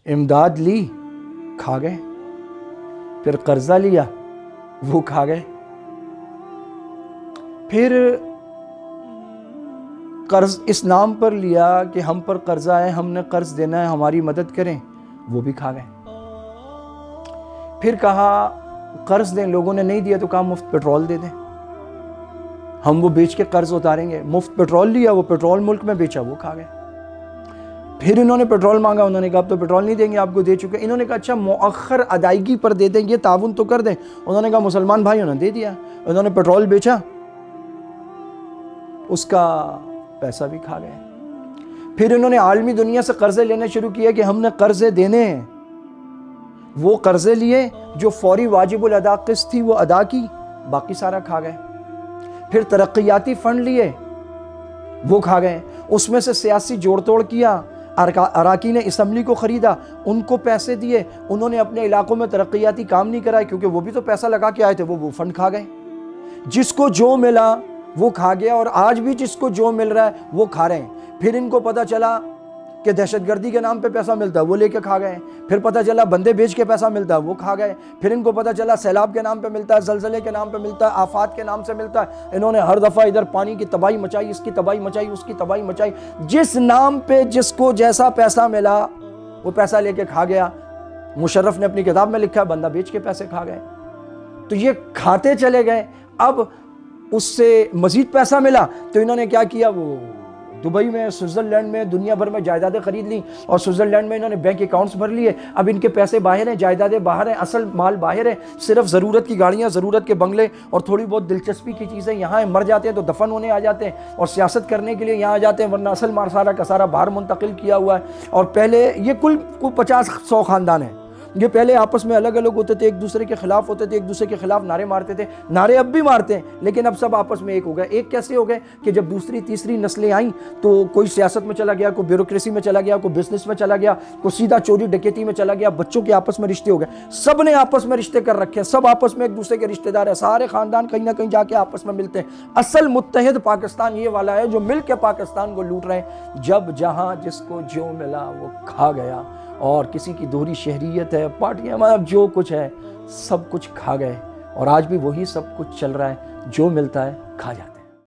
इमदाद ली, खा गए। फिर कर्जा लिया, वो खा गए। फिर कर्ज इस नाम पर लिया कि हम पर कर्जा है, हमने कर्ज देना है, हमारी मदद करें, वो भी खा गए। फिर कहा कर्ज दें, लोगों ने नहीं दिया तो कहा मुफ्त पेट्रोल दे दें, हम वो बेच के कर्ज उतारेंगे। मुफ्त पेट्रोल लिया, वो पेट्रोल मुल्क में बेचा, वो खा गए। फिर इन्होंने पेट्रोल मांगा, उन्होंने कहा अब तो पेट्रोल नहीं देंगे, आपको दे चुके। इन्होंने कहा अच्छा मुअख्खर अदायगी पर दे दें, ये ताउन तो कर दें। उन्होंने कहा मुसलमान भाई, उन्होंने दे दिया। उन्होंने पेट्रोल बेचा, उसका पैसा भी खा गए। फिर इन्होंने आलमी दुनिया से कर्जे लेने शुरू किए कि हमने कर्जे देने हैं। वो कर्जे लिए जो फौरी वाजिबुल अदा किस्त थी वो अदा की, बाकी सारा खा गए। फिर तरक्याती फंड लिए, वो खा गए। उसमें से सियासी जोड़ तोड़ किया, अराकीन असम्बली को ख़रीदा, उनको पैसे दिए, उन्होंने अपने इलाकों में तरक्याती काम नहीं कराए क्योंकि वो भी तो पैसा लगा के आए थे, वो फंड खा गए। जिसको जो मिला वो खा गया, और आज भी जिसको जो मिल रहा है वो खा रहे हैं। फिर इनको पता चला कि दहशतगर्दी के नाम पे पैसा मिलता है, वो लेके खा गए। फिर पता चला बंदे बेच के पैसा मिलता है, वो खा गए। फिर इनको पता चला सैलाब के नाम पे मिलता है, जलजले के नाम पे मिलता है, आफात के नाम से मिलता है। इन्होंने हर दफ़ा इधर पानी की तबाही मचाई, इसकी तबाही मचाई, उसकी तबाही मचाई। जिस नाम पे जिसको जैसा पैसा मिला वो पैसा लेके खा गया। मुशर्रफ ने अपनी किताब में लिखा, बंदा बेच के पैसे खा गए। तो ये खाते चले गए। अब उससे मजीद पैसा मिला तो इन्होंने क्या किया, वो दुबई में, स्विट्ज़रलैंड में, दुनिया भर में जायदादें खरीद ली, और स्विट्ज़रलैंड में इन्होंने बैंक अकाउंट्स भर लिए। अब इनके पैसे बाहर हैं, जायदादें बाहर हैं, असल माल बाहर है। सिर्फ ज़रूरत की गाड़ियाँ, ज़रूरत के बंगले और थोड़ी बहुत दिलचस्पी की चीज़ें यहाँ मर जाते हैं तो दफन होने आ जाते हैं और सियासत करने के लिए यहाँ आ जाते हैं, वरना असल माल सारा का सारा बाहर मुंतकिल किया हुआ है। और पहले ये कुल 50-100 ख़ानदान हैं। ये पहले आपस में अलग अलग होते थे, एक दूसरे के खिलाफ होते थे, एक दूसरे के खिलाफ नारे मारते थे। नारे अब भी मारते हैं, लेकिन अब सब आपस में एक हो गए। एक कैसे हो गए कि जब दूसरी तीसरी नस्लें आईं तो कोई सियासत में चला गया, कोई ब्यूरोक्रेसी में चला गया, कोई बिजनेस में चला गया, कोई सीधा चोरी डकैती में चला गया, बच्चों के आपस में रिश्ते हो गए। सब ने आपस में रिश्ते कर रखे हैं, सब आपस में एक दूसरे के रिश्तेदार है, सारे खानदान कहीं ना कहीं जाके आपस में मिलते हैं। असल मुत्तहिद पाकिस्तान ये वाला है जो मिल के पाकिस्तान को लूट रहे हैं। जब जहाँ जिसको जो मिला वो खा गया, और किसी की दोहरी शहरियत है, पार्टियां, मतलब जो कुछ है सब कुछ खा गए। और आज भी वही सब कुछ चल रहा है, जो मिलता है खा जाता है।